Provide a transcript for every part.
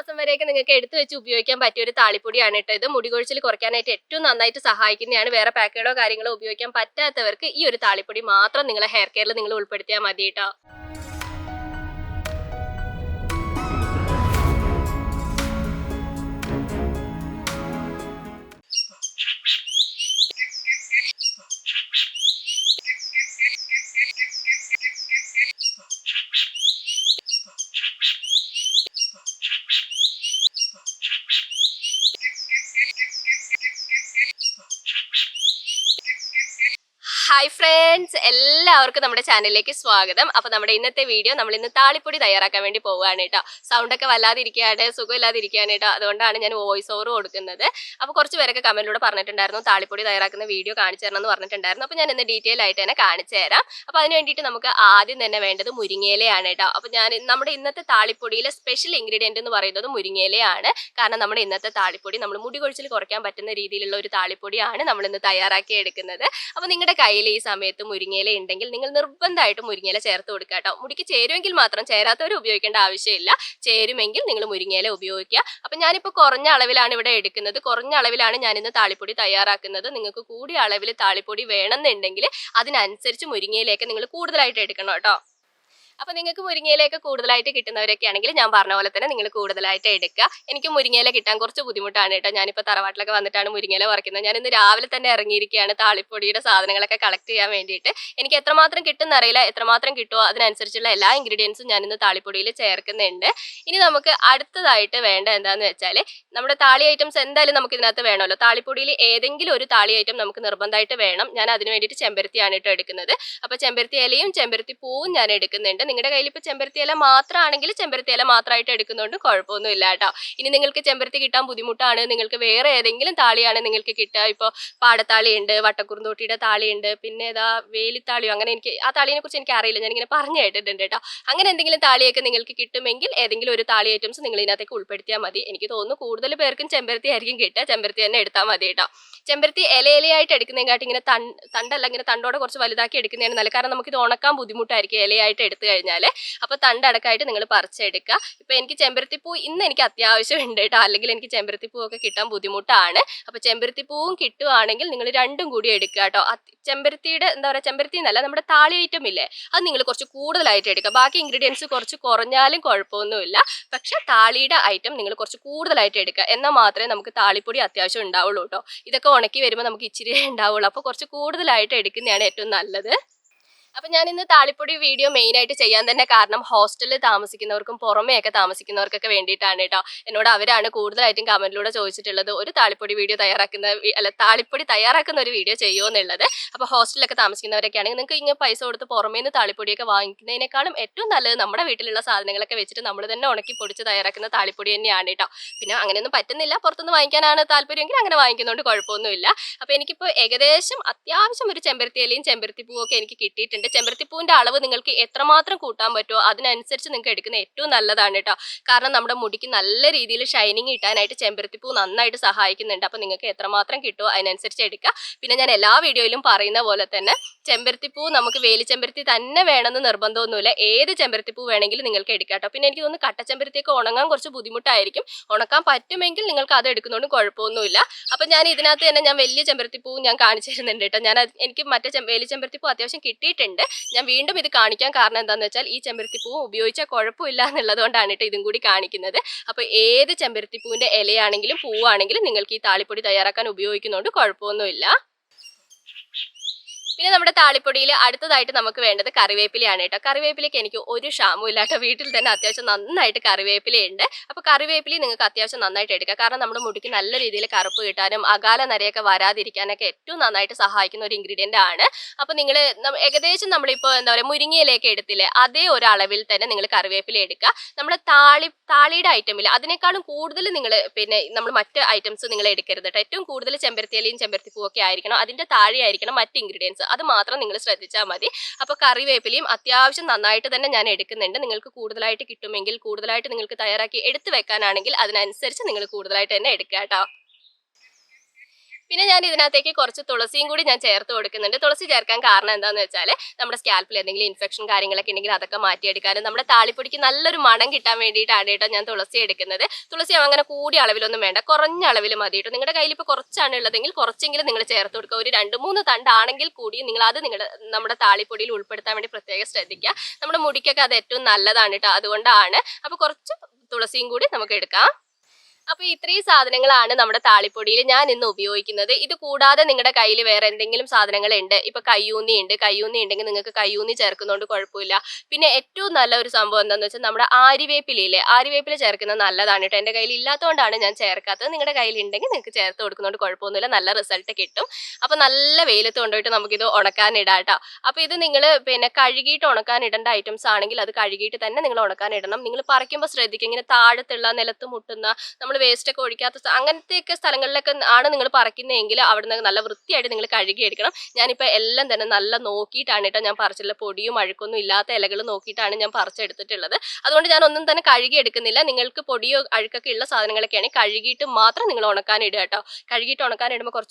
മാസം വരെയൊക്കെ നിങ്ങൾക്ക് എടുത്തു വെച്ച് ഉപയോഗിക്കാൻ പറ്റിയ ഒരു താളിപ്പൊടിയാണ് കേട്ടോ ഇത്. മുടി കൊഴിച്ചിൽ കുറയ്ക്കാനായിട്ട് ഏറ്റവും നന്നായിട്ട് സഹായിക്കുന്നതാണ്. വേറെ പാക്കുകളോ കാര്യങ്ങളോ ഉപയോഗിക്കാൻ പറ്റാത്തവർക്ക് ഈ ഒരു താളിപ്പൊടി മാത്രം നിങ്ങളെ ഹെയർ കെയറിൽ നിങ്ങൾ ഉൾപ്പെടുത്തിയാൽ മതി കേട്ടോ. ഹായ് ഫ്രണ്ട്സ്, എല്ലാവർക്കും നമ്മുടെ ചാനലിലേക്ക് സ്വാഗതം. അപ്പോൾ നമ്മുടെ ഇന്നത്തെ വീഡിയോ നമ്മൾ ഇന്ന് താളിപ്പൊടി തയ്യാറാക്കാൻ വേണ്ടി പോവുകയാണ് കേട്ടോ. സൗണ്ടൊക്കെ വല്ലാതിരിക്കുകയാണ്, സുഖമില്ലാതിരിക്കുകയാണ് കേട്ടോ. അതുകൊണ്ടാണ് ഞാൻ വോയിസ് ഓവർ കൊടുക്കുന്നത്. അപ്പോൾ കുറച്ച് പേരൊക്കെ കമൻറ്റിലൂടെ പറഞ്ഞിട്ടുണ്ടായിരുന്നു താളിപ്പൊടി തയ്യാറാക്കുന്ന വീഡിയോ കാണിച്ചു തരണം എന്ന് പറഞ്ഞിട്ടുണ്ടായിരുന്നു. അപ്പോൾ ഞാൻ ഇന്ന് ഡീറ്റെയിൽ ആയിട്ട് തന്നെ കാണിച്ചു തരാം. അപ്പോൾ അതിന് വേണ്ടിയിട്ട് നമുക്ക് ആദ്യം തന്നെ വേണ്ടത് മുരിങ്ങയിലയാണ് കേട്ടോ. അപ്പോൾ നമ്മുടെ ഇന്നത്തെ താളിപ്പൊടിയിലെ സ്പെഷ്യൽ ഇൻഗ്രീഡിയൻറ്റ് എന്ന് പറയുന്നത് മുരിങ്ങയിലയാണ്. കാരണം നമ്മുടെ ഇന്നത്തെ താളിപ്പൊടി നമ്മൾ മുടി കൊഴിച്ചിൽ കുറയ്ക്കാൻ പറ്റുന്ന രീതിയിലുള്ള ഒരു താളിപ്പൊടിയാണ് നമ്മൾ ഇന്ന് തയ്യാറാക്കി എടുക്കുന്നത്. അപ്പോൾ നിങ്ങളുടെ കയ്യിൽ ഈ സമയത്ത് മുരിങ്ങയില ഉണ്ടെങ്കിൽ നിങ്ങൾ നിർബന്ധമായിട്ടും മുരിങ്ങയില ചേർത്ത് കൊടുക്കുക കേട്ടോ. മുടിക്ക് ചേരുമെങ്കിൽ മാത്രം, ചേരാത്തവർ ഉപയോഗിക്കേണ്ട ആവശ്യമില്ല. ചേരുമെങ്കിൽ നിങ്ങൾ മുരിങ്ങയില ഉപയോഗിക്കുക. അപ്പം ഞാനിപ്പോൾ കുറഞ്ഞ അളവിലാണ് ഇവിടെ എടുക്കുന്നത്. കുറഞ്ഞ അളവിലാണ് ഞാനിന്ന് താളിപ്പൊടി തയ്യാറാക്കുന്നത്. നിങ്ങൾക്ക് കൂടിയ അളവിൽ താളിപ്പൊടി വേണമെന്നുണ്ടെങ്കിൽ അതിനനുസരിച്ച് മുരിങ്ങയിലേക്ക് നിങ്ങൾ കൂടുതലായിട്ട് എടുക്കണം കേട്ടോ. അപ്പോൾ നിങ്ങൾക്ക് മുരിങ്ങയിലയൊക്കെ കൂടുതലായിട്ട് കിട്ടുന്നവരൊക്കെ ആണെങ്കിൽ ഞാൻ പറഞ്ഞ പോലെ തന്നെ നിങ്ങൾ കൂടുതലായിട്ട് എടുക്കുക. എനിക്ക് മുരിങ്ങയില കിട്ടാൻ കുറച്ച് ബുദ്ധിമുട്ടാണ് കേട്ടോ. ഞാനിപ്പോൾ തറവാട്ടിലൊക്കെ വന്നിട്ടാണ് മുരിങ്ങയില പറിക്കുന്നത്. ഞാൻ ഇന്ന് രാവിലെ തന്നെ ഇറങ്ങിയിരിക്കുകയാണ് താളിപ്പൊടിയുടെ സാധനങ്ങളൊക്കെ കളക്ട് ചെയ്യാൻ വേണ്ടിയിട്ട്. എനിക്ക് എത്രമാത്രം കിട്ടുമെന്ന് അറിയില്ല. എത്രമാത്രം കിട്ടുമോ അതിനനുസരിച്ചുള്ള എല്ലാ ഇൻഗ്രീഡിയൻസും ഞാനിന്ന് താളിപ്പൊടിയിൽ ചേർക്കുന്നുണ്ട്. ഇനി നമുക്ക് അടുത്തതായിട്ട് വേണ്ട എന്താണെന്ന് വെച്ചാൽ നമ്മുടെ താളി ഐറ്റംസ് എന്തായാലും നമുക്ക് ഇതിനകത്ത് വേണമല്ലോ. താളിപ്പൊടിയിൽ ഏതെങ്കിലും ഒരു താളി ഐറ്റം നമുക്ക് നിർബന്ധമായിട്ട് വേണം. ഞാൻ അതിന് വേണ്ടിയിട്ട് ചെമ്പരത്തിയാണ് കേട്ടോ എടുക്കുന്നത്. അപ്പോൾ ചെമ്പരത്തി ഇലയും ചെമ്പരത്തി പൂവും ഞാൻ എടുക്കുന്നുണ്ട്. നിങ്ങളുടെ കയ്യിൽ ഇപ്പോൾ ചെമ്പരത്തി ഇല മാത്രമാണെങ്കിൽ ചെമ്പരത്തി ഇല മാത്രമായിട്ട് എടുക്കുന്നതുകൊണ്ട് കുഴപ്പമൊന്നും ഇല്ല കേട്ടോ. ഇനി നിങ്ങൾക്ക് ചെമ്പരത്തി കിട്ടാൻ ബുദ്ധിമുട്ടാണ്, നിങ്ങൾക്ക് വേറെ ഏതെങ്കിലും താളിയാണ് നിങ്ങൾക്ക് കിട്ടുക. ഇപ്പോൾ പാടത്താളിയുണ്ട്, വട്ടക്കുറുന്തോട്ടിയുടെ താളിയുണ്ട്, പിന്നെ ഏതാ വേലിത്താളിയോ, അങ്ങനെ എനിക്ക് ആ താളിയെ കുറിച്ച് എനിക്ക് അറിയില്ല, ഞാനിങ്ങനെ പറഞ്ഞു കേട്ടിട്ടുണ്ട് കേട്ടോ. അങ്ങനെ എന്തെങ്കിലും താളിയൊക്കെ നിങ്ങൾക്ക് കിട്ടുമെങ്കിൽ ഏതെങ്കിലും ഒരു താളി ഐറ്റംസ് നിങ്ങൾ ഇതിനകത്തേക്ക് ഉൾപ്പെടുത്തിയാൽ മതി. എനിക്ക് തോന്നുന്നു കൂടുതൽ പേർക്കും ചെമ്പരത്തി ആയിരിക്കും കിട്ടുക. ചെമ്പരത്തി തന്നെ എടുത്താൽ മതി കേട്ടോ. ചെമ്പരത്തി ഇലയിലയായിട്ട് എടുക്കുന്നതിനെക്കാട്ടി ഇങ്ങനെ തണ്ടല്ല, ഇങ്ങനെ തണ്ടോടെ കുറച്ച് വലുതാക്കി എടുക്കുന്നതാണ് നല്ല. കാരണം നമുക്കിത് ഉണക്കാൻ ബുദ്ധിമുട്ടായിരിക്കും ഇലയായിട്ട് എടുത്തു കഴിഞ്ഞാൽ. അപ്പോൾ തണ്ടടക്കമായിട്ട് നിങ്ങൾ പറിച്ചെടുക്കുക. ഇപ്പോൾ എനിക്ക് ചെമ്പരത്തിപ്പൂ ഇന്ന് എനിക്ക് അത്യാവശ്യം ഉണ്ട് കേട്ടോ, അല്ലെങ്കിൽ എനിക്ക് ചെമ്പരത്തിപ്പൂവൊക്കെ കിട്ടാൻ ബുദ്ധിമുട്ടാണ്. അപ്പോൾ ചെമ്പരത്തിപ്പൂവും കിട്ടുവാണെങ്കിൽ നിങ്ങൾ രണ്ടും കൂടി എടുക്കുക കേട്ടോ. ചെമ്പരത്തിയുടെ എന്താ പറയുക, ചെമ്പരത്തി എന്നല്ല, നമ്മുടെ താളി ഐറ്റം ഇല്ലേ, അത് നിങ്ങൾ കുറച്ച് കൂടുതലായിട്ട് എടുക്കുക. ബാക്കി ഇൻഗ്രീഡിയൻസ് കുറച്ച് കുറഞ്ഞാലും കുഴപ്പമൊന്നുമില്ല. പക്ഷെ താളിയുടെ ഐറ്റം നിങ്ങൾ കുറച്ച് കൂടുതലായിട്ട് എടുക്കുക. എന്നാൽ മാത്രമേ നമുക്ക് താളിപ്പൊടി അത്യാവശ്യം ഉണ്ടാവുള്ളൂ കേട്ടോ. ഇതൊക്കെ ഉണക്കി വരുമ്പോൾ നമുക്ക് ഇച്ചിരി ഉണ്ടാവുള്ളൂ. അപ്പോൾ കുറച്ച് കൂടുതലായിട്ട് എടുക്കുന്നതാണ് ഏറ്റവും നല്ലത്. അപ്പം ഞാൻ ഇന്ന് താളിപ്പൊടി വീഡിയോ മെയിനായിട്ട് ചെയ്യാൻ തന്നെ കാരണം ഹോസ്റ്റലിൽ താമസിക്കുന്നവർക്കും പുറമെയൊക്കെ താമസിക്കുന്നവർക്കൊക്കെ വേണ്ടിയിട്ടാണ് കേട്ടോ. എന്നോട് അവരാണ് കൂടുതലായിട്ടും കമൻറ്റിലൂടെ ചോദിച്ചിട്ടുള്ളത് ഒരു താളിപ്പൊടി വീഡിയോ താളിപ്പൊടി തയ്യാറാക്കുന്ന ഒരു വീഡിയോ ചെയ്യുമോ എന്നുള്ളത്. അപ്പോൾ ഹോസ്റ്റലിലൊക്കെ താമസിക്കുന്നവരൊക്കെ ആണെങ്കിൽ നിങ്ങൾക്ക് ഇങ്ങനെ പൈസ കൊടുത്ത് പുറമേ നിന്ന് താളിപ്പൊടിയൊക്കെ വാങ്ങിക്കുന്നതിനേക്കാളും ഏറ്റവും നല്ലത് നമ്മുടെ വീട്ടിലുള്ള സാധനങ്ങളൊക്കെ വെച്ചിട്ട് നമ്മൾ തന്നെ ഉണക്കി പൊടിച്ച് തയ്യാറാക്കുന്ന താളിപ്പൊടി തന്നെയാണ് കേട്ടോ. പിന്നെ അങ്ങനെയൊന്നും പറ്റുന്നില്ല, പുറത്തുനിന്ന് വാങ്ങിക്കാനാണ് താല്പര്യമെങ്കിൽ അങ്ങനെ വാങ്ങിക്കുന്നതുകൊണ്ട് കുഴപ്പമൊന്നുമില്ല. അപ്പോൾ എനിക്കിപ്പോൾ ഏകദേശം അത്യാവശ്യം ഒരു ചെമ്പരത്തിയിലയും ചെമ്പരത്തിപ്പൂവൊക്കെ എനിക്ക് കിട്ടിയിട്ടുണ്ട്. ചെമ്പരത്തിപ്പൂവിന്റെ അളവ് നിങ്ങൾക്ക് എത്രമാത്രം കൂട്ടാൻ പറ്റുമോ അതിനനുസരിച്ച് നിങ്ങൾക്ക് എടുക്കുന്ന ഏറ്റവും നല്ലതാണ് കേട്ടോ. കാരണം നമ്മുടെ മുടിക്ക് നല്ല രീതിയിൽ ഷൈനിങ് കിട്ടാനായിട്ട് ചെമ്പരത്തിപ്പൂ നന്നായിട്ട് സഹായിക്കുന്നുണ്ട്. അപ്പോൾ നിങ്ങൾക്ക് എത്രമാത്രം കിട്ടുമോ അതിനനുസരിച്ച് എടുക്കുക. പിന്നെ ഞാൻ എല്ലാ വീഡിയോയിലും പറയുന്ന പോലെ തന്നെ ചെമ്പരത്തിപ്പൂ നമുക്ക് വേലിച്ചെമ്പരത്തി തന്നെ വേണമെന്ന് നിർബന്ധമൊന്നുമില്ല. ഏത് ചെമ്പരത്തിപ്പൂ വേണമെങ്കിലും നിങ്ങൾക്ക് എടുക്കാം കേട്ടോ. പിന്നെ എനിക്ക് തോന്നുന്നു കട്ടച്ചെമ്പരത്തിയൊക്കെ ഉണങ്ങാൻ കുറച്ച് ബുദ്ധിമുട്ടായിരിക്കും. ഉണക്കാൻ പറ്റുമെങ്കിൽ നിങ്ങൾക്ക് അത് എടുക്കുന്നതുകൊണ്ട് കുഴപ്പമൊന്നുമില്ല. അപ്പം ഞാൻ ഇതിനകത്ത് തന്നെ ഞാൻ വലിയ ചെമ്പരത്തിപ്പൂ ഞാൻ കാണിച്ചു തരുന്നുണ്ട് കേട്ടോ. എനിക്ക് മറ്റേ വേലിച്ചെമ്പരത്തിപ്പൂ അത്യാവശ്യം കിട്ടിയിട്ടുണ്ട്. ഞാൻ വീണ്ടും ഇത് കാണിക്കാൻ കാരണം എന്താണെന്ന് വെച്ചാൽ ഈ ചെമ്പരത്തിപ്പൂ ഉപയോഗിച്ചാൽ കുഴപ്പമില്ല എന്നുള്ളതുകൊണ്ടാണ് കേട്ടോ ഇതും കൂടി കാണിക്കുന്നത്. അപ്പോൾ ഏത് ചെമ്പരത്തിപ്പൂവിൻ്റെ ഇലയാണെങ്കിലും പൂവാണെങ്കിലും നിങ്ങൾക്ക് ഈ താളിപ്പൊടി തയ്യാറാക്കാൻ ഉപയോഗിക്കുന്നതുകൊണ്ട് കുഴപ്പമൊന്നുമില്ല. പിന്നെ നമ്മുടെ താളിപ്പൊടിയിൽ അടുത്തതായിട്ട് നമുക്ക് വേണ്ടത് കറിവേപ്പിലയാണ് കേട്ടോ. കറിവേപ്പിലയ്ക്ക് എനിക്ക് ഒരു ക്ഷാമവും ഇല്ല കേട്ടോ. വീട്ടിൽ തന്നെ അത്യാവശ്യം നന്നായിട്ട് കറിവേപ്പിലയുണ്ട്. അപ്പോൾ കറിവേപ്പില നിങ്ങൾക്ക് അത്യാവശ്യം നന്നായിട്ട് എടുക്കുക. കാരണം നമ്മുടെ മുടിക്ക് നല്ല രീതിയിൽ കറുപ്പ് കിട്ടാനും അകാല നരയൊക്കെ വരാതിരിക്കാനൊക്കെ ഏറ്റവും നന്നായിട്ട് സഹായിക്കുന്ന ഒരു ഇൻഗ്രീഡിയൻ്റ് ആണ്. അപ്പോൾ നിങ്ങൾ ഏകദേശം നമ്മളിപ്പോൾ എന്താ പറയുക മുരിങ്ങയിലയൊക്കെ എടുത്തില്ലേ, അതേ ഒരു അളവിൽ തന്നെ നിങ്ങൾ കറിവേപ്പില എടുക്കുക. നമ്മുടെ താളിയുടെ ഐറ്റമില്ല അതിനേക്കാളും കൂടുതൽ നിങ്ങൾ പിന്നെ നമ്മൾ മറ്റ് ഐറ്റംസ് നിങ്ങൾ എടുക്കരുത് കേട്ടോ. ഏറ്റവും കൂടുതൽ ചെമ്പരത്തിയിലയും ചെമ്പരത്തിപ്പൂവൊക്കെ ആയിരിക്കണം, അതിൻ്റെ താഴെ ആയിരിക്കണം മറ്റ് ഇൻഗ്രീഡിയൻസ്. അത് മാത്രം നിങ്ങൾ ശ്രദ്ധിച്ചാൽ മതി. അപ്പോൾ കറിവേപ്പിലയും അത്യാവശ്യം നന്നായിട്ട് തന്നെ ഞാൻ എടുക്കുന്നുണ്ട്. നിങ്ങൾക്ക് കൂടുതലായിട്ട് കിട്ടുമെങ്കിൽ കൂടുതലായിട്ട് നിങ്ങൾക്ക് തയ്യാറാക്കി എടുത്തു വെക്കാനാണെങ്കിൽ അതിനനുസരിച്ച് നിങ്ങൾ കൂടുതലായിട്ട് തന്നെ എടുക്കുക കേട്ടോ. പിന്നെ ഞാൻ ഇതിനകത്തേക്ക് കുറച്ച് തുളസിയും കൂടി ഞാൻ ചേർത്ത് കൊടുക്കുന്നുണ്ട്. തുളസി ചേർക്കാൻ കാരണം എന്താണെന്ന് വെച്ചാൽ നമ്മുടെ സ്കാൽപ്പിൽ എന്തെങ്കിലും ഇൻഫെക്ഷൻ കാര്യങ്ങളൊക്കെ ഉണ്ടെങ്കിൽ അതൊക്കെ മാറ്റിയെടുക്കാനും നമ്മുടെ താളിപ്പൊടിക്ക് നല്ലൊരു മണം കിട്ടാൻ വേണ്ടിയിട്ടാണ് കേട്ടോ ഞാൻ തുളസി എടുക്കുന്നത്. തുളസി അങ്ങനെ കൂടിയ അളവിലൊന്നും വേണ്ട, കുറഞ്ഞ അളവിൽ മതി കേട്ടോ. നിങ്ങളുടെ കയ്യിൽ ഇപ്പോൾ കുറച്ചാണ് ഉള്ളതെങ്കിൽ കുറച്ചെങ്കിലും നിങ്ങൾ ചേർത്ത് കൊടുക്കുക. ഒരു 2-3 തണ്ടാണെങ്കിൽ കൂടി നിങ്ങൾ അത് നമ്മുടെ താളിപ്പൊടിയിൽ ഉൾപ്പെടുത്താൻ വേണ്ടി പ്രത്യേകം ശ്രദ്ധിക്കുക. നമ്മുടെ മുടിക്കൊക്കെ അത് ഏറ്റവും നല്ലതാണ് കേട്ടോ. അതുകൊണ്ടാണ്. അപ്പോൾ കുറച്ച് തുളസിയും കൂടി നമുക്ക് എടുക്കാം. അപ്പോൾ ഇത്രയും സാധനങ്ങളാണ് നമ്മുടെ താളിപ്പൊടിയിൽ ഞാൻ ഇന്ന് ഉപയോഗിക്കുന്നത്. ഇത് കൂടാതെ നിങ്ങളുടെ കയ്യിൽ വേറെ എന്തെങ്കിലും സാധനങ്ങളുണ്ട്, ഇപ്പൊ കയ്യൂന്നി ഉണ്ടെങ്കിൽ നിങ്ങൾക്ക് കയ്യൂന്നി ചേർക്കുന്നതുകൊണ്ട് കുഴപ്പമില്ല. പിന്നെ ഏറ്റവും നല്ല ഒരു സംഭവം എന്താണെന്ന് വെച്ചാൽ നമ്മുടെ ആര്യവേപ്പിലയില്ലേ, ആര്യവേപ്പില ചേർക്കുന്നത് നല്ലതാണ് കേട്ടോ. എൻ്റെ കയ്യിൽ ഇല്ലാത്തതുകൊണ്ടാണ് ഞാൻ ചേർക്കാത്തത്. നിങ്ങളുടെ കയ്യിൽ ഉണ്ടെങ്കിൽ നിങ്ങൾക്ക് ചേർത്ത് കൊടുക്കുന്നതുകൊണ്ട് കുഴപ്പമൊന്നുമില്ല, നല്ല റിസൾട്ട് കിട്ടും. അപ്പോൾ നല്ല വെയിലത്ത് കൊണ്ടുപോയിട്ട് നമുക്കിത് ഉണക്കാൻ ഇടാം കേട്ടോ. അപ്പോൾ ഇത് നിങ്ങൾ പിന്നെ കഴുകിയിട്ട് ഉണക്കാൻ ഇടേണ്ട ഐറ്റംസ് ആണെങ്കിൽ അത് കഴുകിയിട്ട് തന്നെ നിങ്ങൾ ഉണക്കാൻ ഇടണം. നിങ്ങൾ പറിക്കുമ്പോൾ ശ്രദ്ധിക്കുക, ഇങ്ങനെ താഴത്തുള്ള നിലത്ത് മുട്ടുന്ന നമ്മൾ വേസ്റ്റ് ഒക്കെ ഒഴിക്കാത്ത അങ്ങനത്തെയൊക്കെ സ്ഥലങ്ങളിലൊക്കെ ആണ് നിങ്ങൾ പറിക്കുന്നതെങ്കിൽ അവിടുന്ന് നല്ല വൃത്തിയായിട്ട് നിങ്ങൾ കഴുകി എടുക്കണം. ഞാനിപ്പോൾ എല്ലാം തന്നെ നല്ല നോക്കിയിട്ടാണ് കേട്ടോ ഞാൻ പറിച്ചിട്ടുള്ള, പൊടിയും അഴുക്കൊന്നും ഇല്ലാത്ത ഇലകൾ നോക്കിയിട്ടാണ് ഞാൻ പറിച്ചെടുത്തിട്ടുള്ളത്. അതുകൊണ്ട് ഞാൻ ഒന്നും തന്നെ കഴുകി എടുക്കുന്നില്ല. നിങ്ങൾക്ക് പൊടിയോ അഴുക്കൊക്കെ ഉള്ള സാധനങ്ങളൊക്കെയാണ് കഴുകിയിട്ട് മാത്രം നിങ്ങൾ ഉണക്കാൻ ഇടുക കേട്ടോ. കഴുകിയിട്ട് ഉണക്കാൻ ഇടുമ്പോൾ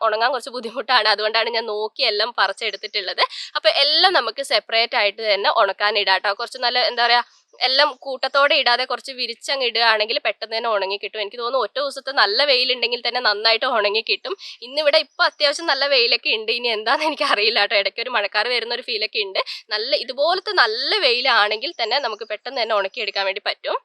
ഉണങ്ങാൻ കുറച്ച് ബുദ്ധിമുട്ടാണ്. അതുകൊണ്ടാണ് ഞാൻ നോക്കി എല്ലാം പറിച്ചെടുത്തിട്ടുള്ളത്. അപ്പോൾ എല്ലാം നമുക്ക് സെപ്പറേറ്റ് ആയിട്ട് തന്നെ ഉണക്കാൻ ഇടാം കേട്ടോ. കുറച്ച് നല്ല എന്താ പറയുക, എല്ലാം കൂട്ടത്തോടെ ഇടാതെ കുറച്ച് വിരിച്ചങ്ങ് ഇടുകയാണെങ്കിൽ പെട്ടെന്ന് തന്നെ ഉണങ്ങി കിട്ടും. എനിക്ക് തോന്നുന്നു ഒറ്റ ദിവസത്തെ നല്ല വെയിലുണ്ടെങ്കിൽ തന്നെ നന്നായിട്ട് ഉണങ്ങി കിട്ടും. ഇന്നിവിടെ ഇപ്പോൾ അത്യാവശ്യം നല്ല വെയിലൊക്കെ ഉണ്ട്. ഇനി എന്താണെന്ന് എനിക്ക് അറിയില്ല കേട്ടോ. ഇടയ്ക്ക് ഒരു മഴക്കാറ് വരുന്ന ഒരു ഫീലൊക്കെ ഉണ്ട്. ഇതുപോലത്തെ നല്ല വെയിലാണെങ്കിൽ തന്നെ നമുക്ക് പെട്ടെന്ന് തന്നെ ഉണക്കിയെടുക്കാൻ വേണ്ടി പറ്റും.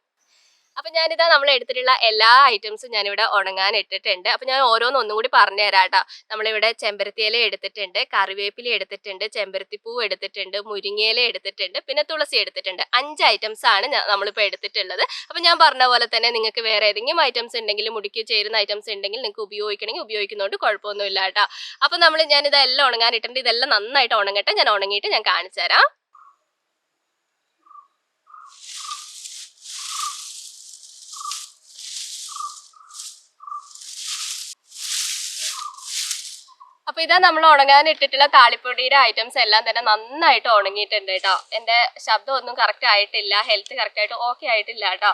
അപ്പം ഞാനിതാ നമ്മൾ എടുത്തിട്ടുള്ള എല്ലാ ഐറ്റംസും ഞാനിവിടെ ഉണങ്ങാൻ ഇട്ടിട്ടുണ്ട്. അപ്പം ഞാൻ ഓരോന്നും കൂടി പറഞ്ഞു തരാം കേട്ടോ. നമ്മളിവിടെ ചെമ്പരത്തിയില എടുത്തിട്ടുണ്ട്, കറിവേപ്പില എടുത്തിട്ടുണ്ട്, ചെമ്പരത്തിപ്പൂ എടുത്തിട്ടുണ്ട്, മുരിങ്ങയില എടുത്തിട്ടുണ്ട്, പിന്നെ തുളസി എടുത്തിട്ടുണ്ട്. 5 ഐറ്റംസ് ആണ് നമ്മളിപ്പോൾ എടുത്തിട്ടുള്ളത്. അപ്പം ഞാൻ പറഞ്ഞ പോലെ തന്നെ നിങ്ങൾക്ക് വേറെ ഏതെങ്കിലും ഐറ്റംസ് ഉണ്ടെങ്കിൽ, മുടിക്ക് ചേരുന്ന ഐറ്റംസ് ഉണ്ടെങ്കിൽ നിങ്ങൾക്ക് ഉപയോഗിക്കണമെങ്കിൽ ഉപയോഗിക്കുന്നതുകൊണ്ട് കുഴപ്പമൊന്നുമില്ല കേട്ടോ. അപ്പം ഞാനിതെല്ലാം ഉണങ്ങാൻ ഇട്ടിട്ടുണ്ട്. ഇതെല്ലാം നന്നായിട്ട് ഉണങ്ങട്ടെ. ഞാൻ ഉണങ്ങിയിട്ട് ഞാൻ കാണിച്ചു തരാം. അപ്പൊ ഇതാ നമ്മൾ ഉണങ്ങാൻ ഇട്ടിട്ടുള്ള താളിപ്പൊടിയുടെ ഐറ്റംസ് എല്ലാം തന്നെ നന്നായിട്ട് ഉണങ്ങിയിട്ടുണ്ട് കേട്ടോ. എന്റെ ശബ്ദം ഒന്നും കറക്റ്റ് ആയിട്ടില്ല, ഹെൽത്ത് കറക്റ്റ് ആയിട്ട് ഓക്കെ ആയിട്ടില്ല കേട്ടോ.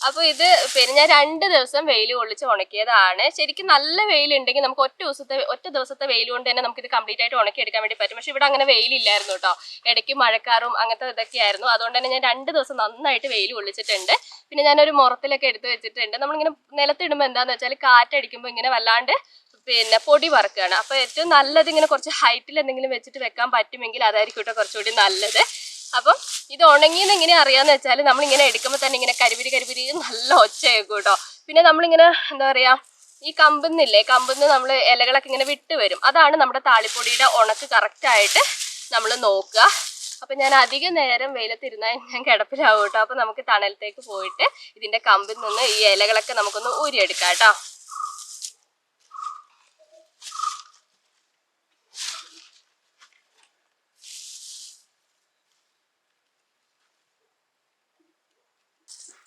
അപ്പൊ ഇത് പിന്നെ ഞാൻ 2 ദിവസം വെയിൽ കൊള്ളിച്ച് ഉണക്കിയതാണ്. ശരിക്കും നല്ല വെയിലുണ്ടെങ്കിൽ നമുക്ക് ഒറ്റ ദിവസത്തെ വെയിൽ കൊണ്ട് തന്നെ നമുക്ക് ഇത് കംപ്ലീറ്റ് ആയിട്ട് ഉണക്കി എടുക്കാൻ വേണ്ടി പറ്റും. പക്ഷെ ഇവിടെ അങ്ങനെ വെയിലില്ലായിരുന്നു കേട്ടോ. ഇടയ്ക്ക് മഴക്കാറും അങ്ങനത്തെ ഇതൊക്കെ ആയിരുന്നു. അതുകൊണ്ട് തന്നെ ഞാൻ 2 ദിവസം നന്നായിട്ട് വെയിൽ കൊള്ളിച്ചിട്ടുണ്ട്. പിന്നെ ഞാനൊരു മുറത്തിലൊക്കെ എടുത്ത് വെച്ചിട്ടുണ്ട്. നമ്മളിങ്ങനെ നിലത്തിടുമ്പോൾ എന്താന്ന് വെച്ചാൽ കാറ്റടിക്കുമ്പോൾ ഇങ്ങനെ വല്ലാണ്ട് പിന്നെ പൊടി പറക്കുകയാണ്. അപ്പോൾ ഏറ്റവും നല്ലത് ഇങ്ങനെ കുറച്ച് ഹൈറ്റിൽ എന്തെങ്കിലും വെച്ചിട്ട് വെക്കാൻ പറ്റുമെങ്കിൽ അതായിരിക്കും കേട്ടോ കുറച്ചുകൂടി നല്ലത്. അപ്പം ഇത് ഉണങ്ങിയെന്ന് എങ്ങനെ അറിയാന്ന് വെച്ചാൽ നമ്മളിങ്ങനെ എടുക്കുമ്പോൾ തന്നെ ഇങ്ങനെ കരിപിരി നല്ല ഒച്ചയാക്കും കേട്ടോ. പിന്നെ നമ്മളിങ്ങനെ എന്താ പറയുക, ഈ കമ്പെന്ന് നമ്മൾ ഇലകളൊക്കെ ഇങ്ങനെ വിട്ട് വരും. അതാണ് നമ്മുടെ താളിപ്പൊടിയുടെ ഉണക്ക് കറക്റ്റായിട്ട് നമ്മൾ നോക്കുക. അപ്പം ഞാൻ അധികം നേരം വെയിലത്തിരുന്നാൽ ഞാൻ കിടപ്പിലാവും കേട്ടോ. അപ്പം നമുക്ക് തണലത്തേക്ക് പോയിട്ട് ഇതിൻ്റെ കമ്പിൽ നിന്ന് ഈ ഇലകളൊക്കെ നമുക്കൊന്ന് ഊരിയെടുക്കാം കേട്ടോ.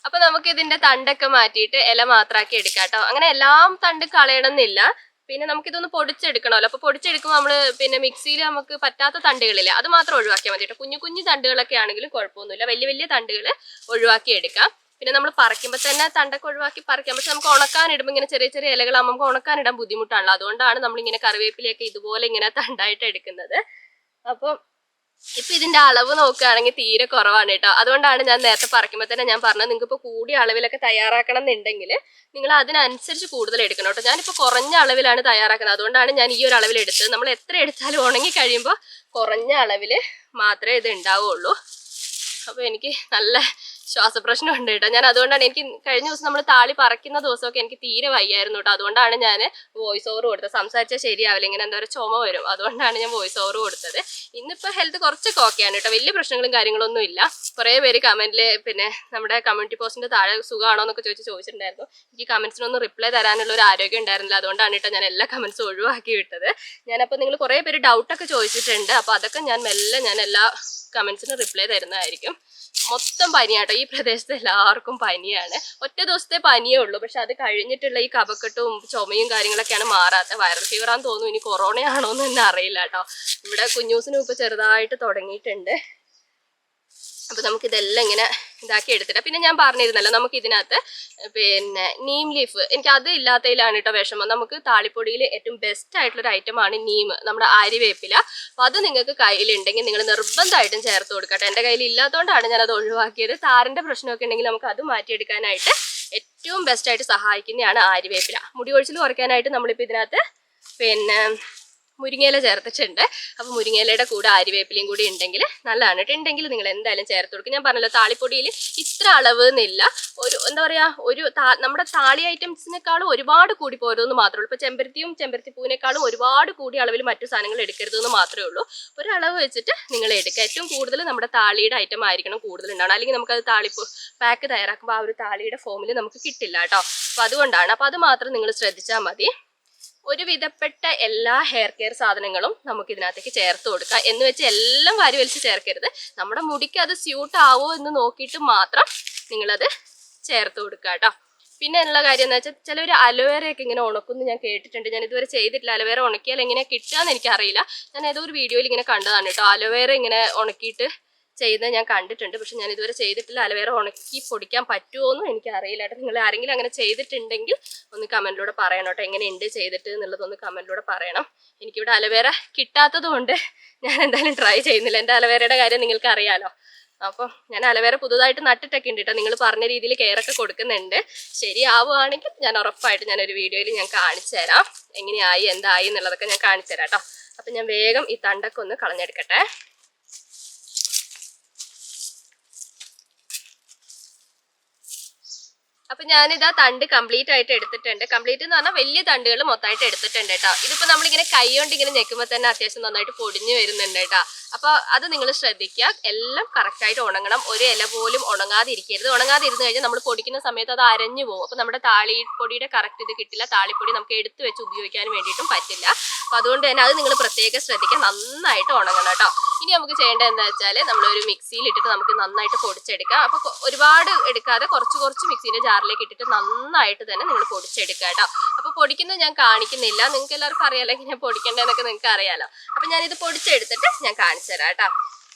അപ്പൊ നമുക്ക് ഇതിന്റെ തണ്ടൊക്കെ മാറ്റിയിട്ട് ഇല മാത്രമാക്കി എടുക്കാം കേട്ടോ. അങ്ങനെ എല്ലാം തണ്ട് കളയണമെന്നില്ല. പിന്നെ നമുക്കിതൊന്ന് പൊടിച്ചെടുക്കണമല്ലോ. അപ്പോൾ പൊടിച്ചെടുക്കുമ്പോൾ നമ്മൾ പിന്നെ മിക്സിയിൽ നമുക്ക് പറ്റാത്ത തണ്ടുകളില്ല, അത് മാത്രം ഒഴിവാക്കിയാൽ മതി കേട്ടോ. കുഞ്ഞു തണ്ടുകളൊക്കെ ആണെങ്കിലും കുഴപ്പമൊന്നുമില്ല. വലിയ തണ്ടുകൾ ഒഴിവാക്കി എടുക്കാം. പിന്നെ നമ്മൾ പറിക്കുമ്പോൾ തന്നെ തണ്ടൊക്കെ ഒഴിവാക്കി പറിക്കാം. പക്ഷെ നമുക്ക് ഉണക്കാനിടുമ്പോൾ ഇങ്ങനെ ചെറിയ ഇലകളാകുമ്പോൾ നമുക്ക് ഉണക്കാനിടാൻ ബുദ്ധിമുട്ടാണല്ലോ. അതുകൊണ്ടാണ് നമ്മളിങ്ങനെ കറിവേപ്പിലയൊക്കെ ഇതുപോലെ ഇങ്ങനെ തണ്ടായിട്ട് എടുക്കുന്നത്. അപ്പം ഇപ്പൊ ഇതിന്റെ അളവ് നോക്കുകയാണെങ്കിൽ തീരെ കുറവാണ് കേട്ടോ. അതുകൊണ്ടാണ് ഞാൻ നേരത്തെ പറിക്കുമ്പോൾ തന്നെ ഞാൻ പറഞ്ഞത്, നിങ്ങൾക്ക് ഇപ്പോൾ കൂടിയ അളവിലൊക്കെ തയ്യാറാക്കണം എന്നുണ്ടെങ്കിൽ നിങ്ങൾ അതിനനുസരിച്ച് കൂടുതൽ എടുക്കണം കേട്ടോ. ഞാനിപ്പോൾ കുറഞ്ഞ അളവിലാണ് തയ്യാറാക്കുന്നത്. അതുകൊണ്ടാണ് ഞാൻ ഈ ഒരു അളവിൽ എടുത്തത്. നമ്മൾ എത്ര എടുത്താലും ഉണങ്ങി കഴിയുമ്പോൾ കുറഞ്ഞ അളവിൽ മാത്രമേ ഇത് ഉണ്ടാവുള്ളൂ. അപ്പോൾ എനിക്ക് നല്ല ശ്വാസപ്രശ്നം ഉണ്ട് കേട്ടോ. ഞാൻ അതുകൊണ്ടാണ്, എനിക്ക് കഴിഞ്ഞ ദിവസം നമ്മൾ താളി പറിക്കുന്ന ദിവസമൊക്കെ എനിക്ക് തീരെ വയ്യായിരുന്നു കേട്ടോ. അതുകൊണ്ടാണ് ഞാൻ വോയിസ് ഓവർ കൊടുത്തത്. സംസാരിച്ചാൽ ശരിയാവില്ല, ഇങ്ങനെ എന്താ പറയുക ചുമ വരും. അതുകൊണ്ടാണ് ഞാൻ വോയിസ് ഓവർ കൊടുത്തത്. ഇന്നിപ്പോൾ ഹെൽത്ത് കുറച്ചൊക്കെ ഓക്കെയാണ് കേട്ടോ. വലിയ പ്രശ്നങ്ങളും കാര്യങ്ങളൊന്നും ഇല്ല. കുറേ പേര് കമൻറ്റിൽ പിന്നെ നമ്മുടെ കമ്മ്യൂണിറ്റി പോസ്റ്റിൻ്റെ താഴെ സുഖമാണോ എന്നൊക്കെ ചോദിച്ചിട്ടുണ്ടായിരുന്നു. എനിക്ക് കമൻസിനൊന്നും റിപ്ലൈ തരാനുള്ള ഒരു ആരോഗ്യം ഉണ്ടായിരുന്നില്ല. അതുകൊണ്ടാണ് കേട്ടോ ഞാൻ എല്ലാ കമൻസും ഒഴിവാക്കി വിട്ടത്. ഞാനപ്പോൾ നിങ്ങൾ കുറേ പേര് ഡൗട്ടൊക്കെ ചോദിച്ചിട്ടുണ്ട്. അപ്പോൾ അതൊക്കെ ഞാൻ എല്ലാ കമൻസിനും റിപ്ലൈ തരുന്നതായിരിക്കും. മൊത്തം പനിയാട്ടോ. ഈ പ്രദേശത്ത് എല്ലാവർക്കും പനിയാണ്. ഒറ്റ ദിവസത്തെ പനിയേ ഉള്ളൂ. പക്ഷെ അത് കഴിഞ്ഞിട്ടുള്ള ഈ കഫക്കെട്ടും ചുമയും കാര്യങ്ങളൊക്കെയാണ് മാറാത്ത. വൈറൽ ഫീവറാന്ന് തോന്നുന്നു. ഇനി കൊറോണയാണോ എന്ന് തന്നെ അറിയില്ല കേട്ടോ. ഇവിടെ കുഞ്ഞൂസിനും ഇപ്പോൾ ചെറുതായിട്ട് തുടങ്ങിയിട്ടുണ്ട്. അപ്പോൾ നമുക്കിതെല്ലാം ഇങ്ങനെ ഇതാക്കി എടുത്തിട്ട് പിന്നെ ഞാൻ പറഞ്ഞിരുന്നല്ലോ നമുക്ക് ഇതിനകത്ത് പിന്നെ നീം ലീഫ് എനിക്ക് അത് ഇല്ലാത്തതിലാണ് കേട്ടോ വിഷമം. നമുക്ക് താളിപ്പൊടിയിൽ ഏറ്റവും ബെസ്റ്റ് ആയിട്ടുള്ളൊരു ഐറ്റമാണ് നീം, നമ്മുടെ ആര്യവേപ്പില. അപ്പോൾ അത് നിങ്ങൾക്ക് കയ്യിലുണ്ടെങ്കിൽ നിങ്ങൾ നിർബന്ധമായിട്ടും ചേർത്ത് കൊടുക്കട്ടെ. എൻ്റെ കയ്യിൽ ഇല്ലാത്തതുകൊണ്ടാണ് ഞാനത് ഒഴിവാക്കിയത്. താരൻ്റെ പ്രശ്നമൊക്കെ ഉണ്ടെങ്കിൽ നമുക്ക് അത് മാറ്റിയെടുക്കാനായിട്ട് ഏറ്റവും ബെസ്റ്റായിട്ട് സഹായിക്കുന്നതാണ് ആര്യവേപ്പില. മുടി കൊഴിച്ചിൽ കുറയ്ക്കാനായിട്ട് നമ്മളിപ്പോൾ ഇതിനകത്ത് പിന്നെ മുരിങ്ങയില ചേർത്തിട്ടുണ്ട്. അപ്പോൾ മുരിങ്ങയിലയുടെ കൂടെ ആര്യവേപ്പിലയും കൂടി ഉണ്ടെങ്കിൽ നല്ലതാണ്. ഉണ്ടെങ്കിൽ നിങ്ങൾ എന്തായാലും ചേർത്ത് കൊടുക്കും. ഞാൻ പറഞ്ഞല്ലോ താളിപ്പൊടിയിൽ ഇത്ര അളവ് എന്നില്ല, ഒരു എന്താ പറയുക നമ്മുടെ താളി ഐറ്റംസിനേക്കാളും ഒരുപാട് കൂടി പോരുമെന്ന് മാത്രമേ ഉള്ളൂ. ഇപ്പോൾ ചെമ്പരത്തിപ്പൂവിനേക്കാളും ഒരുപാട് കൂടിയ അളവിൽ മറ്റു സാധനങ്ങൾ എടുക്കരുതെന്ന് മാത്രമേ ഉള്ളൂ. ഒരളവ് വെച്ചിട്ട് നിങ്ങൾ എടുക്കുക. ഏറ്റവും കൂടുതൽ നമ്മുടെ താളിയുടെ ഐറ്റം ആയിരിക്കണം കൂടുതൽ ഉണ്ടാവണം. അല്ലെങ്കിൽ നമുക്കത് പാക്ക് തയ്യാറാക്കുമ്പോൾ ആ ഒരു താളിയുടെ ഫോമിൽ നമുക്ക് കിട്ടില്ല കേട്ടോ. അപ്പോൾ അതുകൊണ്ടാണ്. അപ്പോൾ അത് മാത്രം നിങ്ങൾ ശ്രദ്ധിച്ചാൽ മതി. ഒരു വിധപ്പെട്ട എല്ലാ ഹെയർ കെയർ സാധനങ്ങളും നമുക്ക് ഇതിനകത്തേക്ക് ചേർത്ത് കൊടുക്കാം. എന്ന് വെച്ച് എല്ലാം വാരി വലിച്ച് ചേർക്കരുത്. നമ്മുടെ മുടിക്ക് അത് സ്യൂട്ട് ആവോ എന്ന് നോക്കിയിട്ട് മാത്രം നിങ്ങളത് ചേർത്ത് കൊടുക്കുക കേട്ടോ. പിന്നെ ഉള്ള കാര്യം എന്ന് വെച്ചാൽ ചിലവർ അലോവേറയൊക്കെ ഇങ്ങനെ ഉണക്കുമെന്ന് ഞാൻ കേട്ടിട്ടുണ്ട്. ഞാൻ ഇതുവരെ ചെയ്തിട്ടില്ല. അലോവേറ ഉണക്കിയാൽ എങ്ങനെയാണ് കിട്ടുകയെന്ന് എനിക്കറിയില്ല. ഞാൻ ഏതോ ഒരു വീഡിയോയിൽ ഇങ്ങനെ കണ്ടതാണ് കേട്ടോ. അലോവേറ ഇങ്ങനെ ഉണക്കിയിട്ട് ചെയ്യുന്നത് ഞാൻ കണ്ടിട്ടുണ്ട്. പക്ഷെ ഞാൻ ഇതുവരെ ചെയ്തിട്ടില്ല. അലോവേറ ഉണക്കി പൊടിക്കാൻ പറ്റുമോ എന്നും എനിക്കറിയില്ല കേട്ടോ. നിങ്ങൾ ആരെങ്കിലും അങ്ങനെ ചെയ്തിട്ടുണ്ടെങ്കിൽ ഒന്ന് കമൻറ്റിലൂടെ പറയണം കേട്ടോ. എങ്ങനെയുണ്ട് ചെയ്തിട്ട് എന്നുള്ളതൊന്ന് കമൻറ്റിലൂടെ പറയണം. എനിക്കിവിടെ അലോവേറ കിട്ടാത്തത് കൊണ്ട് ഞാൻ എന്തായാലും ട്രൈ ചെയ്യുന്നില്ല. എൻ്റെ അലോവേറയുടെ കാര്യം നിങ്ങൾക്ക് അറിയാലോ. അപ്പം ഞാൻ അലോവേറ പുതുതായിട്ട് നട്ടിട്ടൊക്കെ ഉണ്ട് കേട്ടോ. നിങ്ങൾ പറഞ്ഞ രീതിയിൽ കെയറൊക്കെ കൊടുക്കുന്നുണ്ട്. ശരിയാവുകയാണെങ്കിൽ ഞാൻ ഉറപ്പായിട്ട് ഞാനൊരു വീഡിയോയിൽ ഞാൻ കാണിച്ചു തരാം. എങ്ങനെയായി എന്തായി എന്നുള്ളതൊക്കെ ഞാൻ കാണിച്ചു തരാം കേട്ടോ. അപ്പം ഞാൻ വേഗം ഈ തണ്ടൊക്കെ ഒന്ന് കളഞ്ഞെടുക്കട്ടെ. അപ്പൊ ഞാനിതാ തണ്ട് കംപ്ലീറ്റ് ആയിട്ട് എടുത്തിട്ടുണ്ട്. കംപ്ലീറ്റ് എന്ന് പറഞ്ഞാൽ വലിയ തണ്ടുകൾ മൊത്തമായിട്ട് എടുത്തിട്ടുണ്ട് കേട്ടോ. ഇതിപ്പോ നമ്മളിങ്ങനെ കൈ കൊണ്ട് ഇങ്ങനെ ഞെക്കുമ്പോൾ തന്നെ അത്യാവശ്യം നന്നായിട്ട് പൊടിഞ്ഞു വരുന്നുണ്ട് കേട്ടോ. അപ്പൊ അത് നിങ്ങൾ ശ്രദ്ധിക്കുക. എല്ലാം കറക്റ്റായിട്ട് ഉണങ്ങണം. ഒരു ഇല പോലും ഉണങ്ങാതിരിക്കരുത്. ഉണങ്ങാതിരുന്ന് കഴിഞ്ഞാൽ നമ്മൾ പൊടിക്കുന്ന സമയത്ത് അത് അരഞ്ഞു പോകും. അപ്പൊ നമ്മുടെ താളിപ്പൊടിയുടെ കറക്റ്റ് ഇത് കിട്ടില്ല. താളിപ്പൊടി നമുക്ക് എടുത്തു വെച്ച് ഉപയോഗിക്കാൻ വേണ്ടിയിട്ടും പറ്റില്ല. അപ്പൊ അതുകൊണ്ട് തന്നെ അത് നിങ്ങൾ പ്രത്യേകം ശ്രദ്ധിക്കുക. നന്നായിട്ട് ഉണങ്ങണം കേട്ടോ. ഇനി നമുക്ക് ചെയ്യേണ്ടത് എന്താ വെച്ചാൽ നമ്മളൊരു മിക്സിയിൽ ഇട്ടിട്ട് നമുക്ക് നന്നായിട്ട് പൊടിച്ചെടുക്കാം. അപ്പൊ ഒരുപാട് എടുക്കാതെ കുറച്ച് മിക്സിന്റെ ജാറിലേക്ക് ഇട്ടിട്ട് നന്നായിട്ട് തന്നെ നിങ്ങൾ പൊടിച്ചെടുക്കുക കേട്ടോ. അപ്പൊ പൊടിക്കുന്നത് ഞാൻ കാണിക്കുന്നില്ല. നിങ്ങൾക്ക് എല്ലാവർക്കും അറിയാലോ ഞാൻ പൊടിക്കേണ്ടതെന്നൊക്കെ നിങ്ങൾക്ക് അറിയാലോ. അപ്പൊ ഞാനിത് പൊടിച്ചെടുത്തിട്ട് ഞാൻ കാണിച്ചു തരാം കേട്ടോ.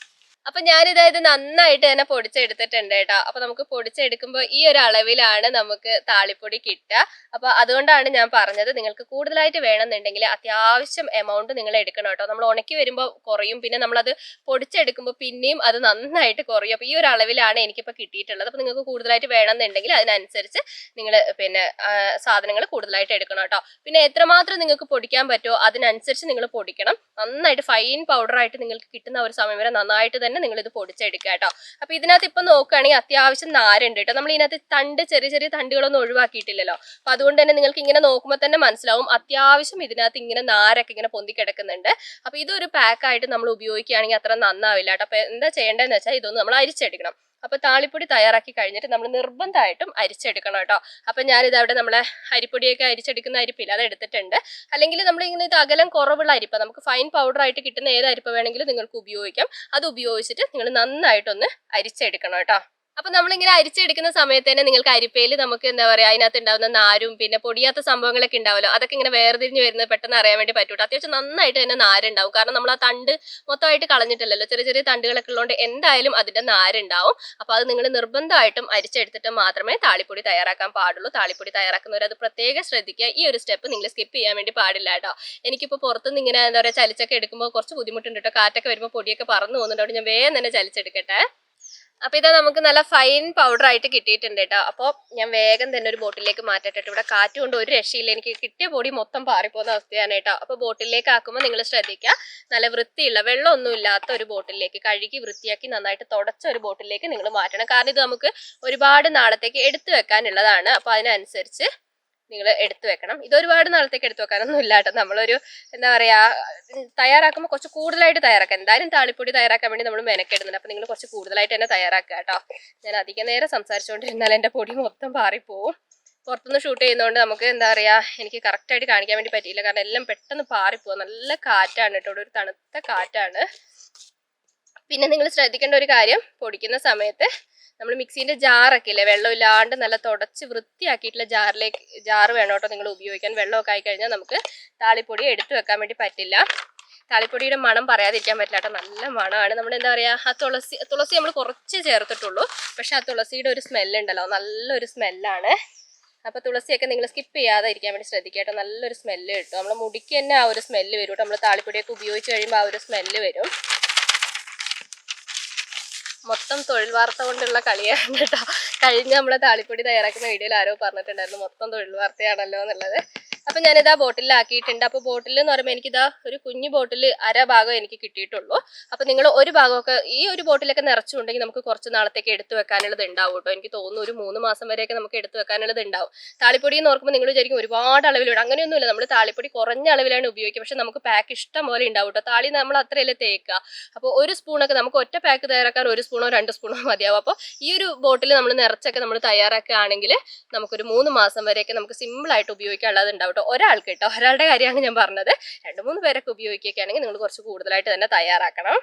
അപ്പൊ ഞാനിതായത് നന്നായിട്ട് തന്നെ പൊടിച്ചെടുത്തിട്ടുണ്ട് കേട്ടോ. അപ്പൊ നമുക്ക് പൊടിച്ചെടുക്കുമ്പോൾ ഈ ഒരു അളവിലാണ് നമുക്ക് താളിപ്പൊടി കിട്ടുക. അപ്പൊ അതുകൊണ്ടാണ് ഞാൻ പറഞ്ഞത് നിങ്ങൾക്ക് കൂടുതലായിട്ട് വേണമെന്നുണ്ടെങ്കിൽ അത്യാവശ്യം എമൗണ്ട് നിങ്ങൾ എടുക്കണം കേട്ടോ. നമ്മൾ ഉണക്കി വരുമ്പോൾ കുറയും. പിന്നെ നമ്മളത് പൊടിച്ചെടുക്കുമ്പോൾ പിന്നെയും അത് നന്നായിട്ട് കുറയും. അപ്പൊ ഈ ഒരു അളവിലാണ് എനിക്കിപ്പോൾ കിട്ടിയിട്ടുള്ളത്. അപ്പൊ നിങ്ങൾക്ക് കൂടുതലായിട്ട് വേണമെന്നുണ്ടെങ്കിൽ അതിനനുസരിച്ച് നിങ്ങൾ പിന്നെ സാധനങ്ങൾ കൂടുതലായിട്ട് എടുക്കണം കേട്ടോ. പിന്നെ എത്രമാത്രം നിങ്ങൾക്ക് പൊടിക്കാൻ പറ്റുമോ അതിനനുസരിച്ച് നിങ്ങൾ പൊടിക്കണം. നന്നായിട്ട് ഫൈൻ പൗഡറായിട്ട് നിങ്ങൾക്ക് കിട്ടുന്ന ഒരു സമയം വരെ നന്നായിട്ട് തന്നെ നിങ്ങൾ ഇത് പൊടിച്ചെടുക്കുക കേട്ടോ. അപ്പൊ ഇതിനകത്ത് ഇപ്പൊ നോക്കുകയാണെങ്കിൽ അത്യാവശ്യം നാരുണ്ട് കേട്ടോ. നമ്മൾ ഇതിനകത്ത് ചെറിയ തണ്ടുകളൊന്നും ഒഴിവാക്കിയിട്ടില്ലല്ലോ. അപ്പൊ അതുകൊണ്ട് തന്നെ നിങ്ങൾക്ക് ഇങ്ങനെ നോക്കുമ്പോൾ തന്നെ മനസ്സിലാവും അത്യാവശ്യം ഇതിനകത്ത് ഇങ്ങനെ നാരൊക്കെ ഇങ്ങനെ പൊന്തി കിടക്കുന്നുണ്ട്. അപ്പൊ ഇതൊരു പാക്കായിട്ട് നമ്മൾ ഉപയോഗിക്കുകയാണെങ്കിൽ അത്ര നന്നാവില്ല കേട്ടോ. അപ്പൊ എന്താ ചെയ്യേണ്ടതെന്ന് വെച്ചാൽ ഇതൊന്ന് നമ്മൾ അരിച്ചെടുക്കണം. അപ്പൊ താളിപ്പൊടി തയ്യാറാക്കി കഴിഞ്ഞിട്ട് നമ്മൾ നിർബന്ധമായിട്ടും അരിച്ചെടുക്കണം കേട്ടോ. അപ്പൊ ഞാനിത് അവിടെ നമ്മളെ അരിപ്പൊടിയൊക്കെ അരിച്ചെടുക്കുന്ന അരിപ്പില്ല അത് എടുത്തിട്ടുണ്ട്. അല്ലെങ്കിൽ നമ്മൾ ഇങ്ങനെ ഇത് അകലം കുറവുള്ള അരിപ്പ നമുക്ക് ഫൈൻ പൗഡർ ആയിട്ട് കിട്ടുന്ന ഏത് അരിപ്പ വേണമെങ്കിലും നിങ്ങൾക്ക് ഉപയോഗിക്കാം. അത് ഉപയോഗിച്ചിട്ട് നിങ്ങൾ നന്നായിട്ടൊന്ന് അരിച്ചെടുക്കണം കേട്ടോ. അപ്പൊ നമ്മളിങ്ങനെ അരിച്ചെടുക്കുന്ന സമയത്ത് തന്നെ നിങ്ങൾക്ക് അരിപ്പയിൽ നമുക്ക് എന്താ പറയാ അതിനകത്ത് ഉണ്ടാവുന്ന നാരും പിന്നെ പൊടിയാത്ത സംഭവങ്ങളൊക്കെ ഉണ്ടാവുമല്ലോ. അതൊക്കെ ഇങ്ങനെ വേർതിരിഞ്ഞ് വരുന്നത് പെട്ടെന്ന് അറിയാൻ വേണ്ടി പറ്റൂട്ടോ. അത്യാവശ്യം നന്നായിട്ട് തന്നെ നാരുണ്ടാവും. കാരണം നമ്മൾ ആ തണ്ട് മൊത്തമായിട്ട് കളഞ്ഞിട്ടില്ലല്ലോ. ചെറിയ തണ്ടുകളൊക്കെ ഉള്ളതുകൊണ്ട് എന്തായാലും അതിന്റെ നാരുണ്ടാവും. അപ്പൊ അത് നിങ്ങൾ നിർബന്ധമായിട്ടും അരിച്ചെടുത്തിട്ട് മാത്രമേ താളിപ്പൊടി തയ്യാറാക്കാൻ പാടുള്ളൂ. താളിപ്പൊടി തയ്യാറാക്കുന്നവർ അത് പ്രത്യേകം ശ്രദ്ധിക്കുക. ഈ ഒരു സ്റ്റെപ്പ് നിങ്ങൾ സ്കിപ്പ് ചെയ്യാൻ വേണ്ടി പാടില്ല കേട്ടോ. എനിക്കിപ്പോൾ പുറത്തുനിന്ന് ഇങ്ങനെ എന്താ പറയുക ചലിച്ചൊക്കെ എടുക്കുമ്പോൾ കുറച്ച് ബുദ്ധിമുട്ടുണ്ട് കേട്ടോ. കാറ്റൊക്കെ വരുമ്പോൾ പൊടിയൊക്കെ പറന്നു പോകുന്നുണ്ട്. അവിടെ ഞാൻ വേഗം തന്നെ ചലിച്ചെടുക്കട്ടെ. അപ്പൊ ഇത് നമുക്ക് നല്ല ഫൈൻ പൗഡർ ആയിട്ട് കിട്ടിയിട്ടുണ്ട് കേട്ടോ. അപ്പോൾ ഞാൻ വേഗം തന്നെ ഒരു ബോട്ടിലേക്ക് മാറ്റട്ടെ. ഇവിടെ കാറ്റ് കൊണ്ട് ഒരു രക്ഷയില്ല. എനിക്ക് കിട്ടിയ പൊടി മൊത്തം പാറിപ്പോകുന്ന അവസ്ഥയാണ് കേട്ടോ. അപ്പോൾ ബോട്ടിലേക്ക് ആക്കുമ്പോൾ നിങ്ങൾ ശ്രദ്ധിക്കുക. നല്ല വൃത്തിയുള്ള വെള്ളമൊന്നും ഇല്ലാത്ത ഒരു ബോട്ടിലേക്ക് കഴുകി വൃത്തിയാക്കി നന്നായിട്ട് തുടച്ച ഒരു ബോട്ടിലേക്ക് നിങ്ങൾ മാറ്റണം. കാരണം ഇത് നമുക്ക് ഒരുപാട് നാളത്തേക്ക് എടുത്തു വെക്കാനുള്ളതാണ്. അപ്പോൾ അതിനനുസരിച്ച് നിങ്ങൾ എടുത്തു വെക്കണം. ഇതൊരുപാട് നാളത്തേക്ക് എടുത്തു വെക്കാനൊന്നും ഇല്ല കേട്ടോ. നമ്മളൊരു എന്താ പറയാ തയ്യാറാക്കുമ്പോൾ കുറച്ച് കൂടുതലായിട്ട് തയ്യാറാക്കാം. എന്തായാലും താളിപ്പൊടി തയ്യാറാക്കാൻ വേണ്ടി നമ്മൾ മെനക്കെടുന്നുണ്ട്. അപ്പം നിങ്ങൾ കുറച്ച് കൂടുതലായിട്ട് തന്നെ തയ്യാറാക്കുക കേട്ടോ. ഞാൻ അധികം നേരം സംസാരിച്ചുകൊണ്ടിരുന്നാൽ എൻ്റെ പൊടി മൊത്തം പാറിപ്പോവും. പുറത്തുനിന്ന് ഷൂട്ട് ചെയ്യുന്നതുകൊണ്ട് നമുക്ക് എന്താ പറയുക എനിക്ക് കറക്റ്റായിട്ട് കാണിക്കാൻ വേണ്ടി പറ്റിയില്ല. കാരണം എല്ലാം പെട്ടെന്ന് പാറിപ്പോവും. നല്ല കാറ്റാണ് കേട്ടോ. ഇവിടെ ഒരു തണുത്ത കാറ്റാണ്. പിന്നെ നിങ്ങൾ ശ്രദ്ധിക്കേണ്ട ഒരു കാര്യം പൊടിക്കുന്ന സമയത്ത് നമ്മൾ മിക്സീൻ്റെ ജാറൊക്കെ ഇല്ലേ വെള്ളമില്ലാണ്ട് നല്ല തുടച്ച് വൃത്തിയാക്കിയിട്ടുള്ള ജാറ് വേണം കേട്ടോ നിങ്ങൾ ഉപയോഗിക്കാൻ. വെള്ളമൊക്കെ ആയിക്കഴിഞ്ഞാൽ നമുക്ക് താളിപ്പൊടി എടുത്തു വെക്കാൻ വേണ്ടി പറ്റില്ല. താളിപ്പൊടിയുടെ മണം പറയാതിരിക്കാൻ പറ്റില്ല കേട്ടോ, നല്ല മണമാണ്. നമ്മൾ എന്താ പറയുക, ആ തുളസി നമ്മൾ കുറച്ച് ചേർത്തിട്ടുള്ളൂ, പക്ഷെ ആ തുളസിയുടെ ഒരു സ്മെല്ലുണ്ടല്ലോ, നല്ലൊരു സ്മെല്ലാണ്. അപ്പോൾ തുളസിയൊക്കെ നിങ്ങൾ സ്കിപ്പ് ചെയ്യാതെ ഇരിക്കാൻ വേണ്ടി ശ്രദ്ധിക്കുക കേട്ടോ, നല്ലൊരു സ്മെല്ല് കിട്ടും. നമ്മുടെ മുടിക്ക് തന്നെ ആ ഒരു സ്മെല്ല് വരും കേട്ടോ, നമ്മൾ താളിപ്പൊടിയൊക്കെ ഉപയോഗിച്ച് കഴിയുമ്പോൾ ആ ഒരു സ്മെല്ല് വരും. മൊത്തം തൊഴിൽ വാർത്ത കൊണ്ടുള്ള കളിയാണ് കേട്ടോ. കഴിഞ്ഞ നമ്മളെ താളിപ്പൊടി തയ്യാറാക്കുന്ന വീഡിയോയിൽ ആരോ പറഞ്ഞിട്ടുണ്ടായിരുന്നു മൊത്തം തൊഴിൽ വാർത്തയാണല്ലോ എന്നുള്ളത്. അപ്പം ഞാനിതാ ബോട്ടിലാക്കിയിട്ടുണ്ട്. അപ്പോൾ ബോട്ടിൽ എന്ന് പറയുമ്പോൾ എനിക്കിതാ ഒരു കുഞ്ഞു ബോട്ടിൽ അര ഭാഗം എനിക്ക് കിട്ടിയിട്ടുള്ളൂ. അപ്പോൾ നിങ്ങൾ ഒരു ഭാഗമൊക്കെ ഈ ഒരു ബോട്ടിലൊക്കെ നിറച്ചുണ്ടെങ്കിൽ നമുക്ക് കുറച്ച് നാളത്തേക്ക് എടുത്തു വെക്കാനുള്ളത് ഉണ്ടാവും കേട്ടോ. എനിക്ക് തോന്നുന്നു ഒരു 3 മാസം വരെയൊക്കെ നമുക്ക് എടുത്തു വെക്കാനുള്ളത് ഉണ്ടാവും. താളിപ്പൊടി എന്ന് ഓർക്കുമ്പോൾ നിങ്ങൾ വിചാരിക്കും ഒരുപാട് അളവിലുണ്ട്, അങ്ങനെയൊന്നുമില്ല. നമ്മൾ താളിപ്പൊടി കുറഞ്ഞ അളവിലാണ് ഉപയോഗിക്കുക, പക്ഷെ നമുക്ക് പാക്ക് ഇഷ്ടം പോലെ ഉണ്ടാവും കേട്ടോ. താളി നമ്മൾ അത്രയല്ലേ തേക്കുക. അപ്പോൾ ഒരു സ്പൂണൊക്കെ നമുക്ക് ഒറ്റ പാക്ക് തയ്യാറാക്കാൻ 1 സ്പൂണോ 2 സ്പൂണോ മതിയാവും. അപ്പോൾ ഈ ഒരു ബോട്ടിൽ നമ്മൾ നിറച്ചൊക്കെ നമ്മൾ തയ്യാറാക്കുകയാണെങ്കിൽ നമുക്കൊരു 3 മാസം വരെയൊക്കെ നമുക്ക് സിമ്പിളായിട്ട് ഉപയോഗിക്കാനുള്ളത് ഉണ്ടാവും കേട്ടോ. ഒരാൾക്ക് കേട്ടോ, ഒരാളുടെ കാര്യമാണ് ഞാൻ പറഞ്ഞത്. 2-3 പേരൊക്കെ ഉപയോഗിക്കുകയാണെങ്കിൽ നിങ്ങൾ കുറച്ച് കൂടുതലായിട്ട് തന്നെ തയ്യാറാക്കണം.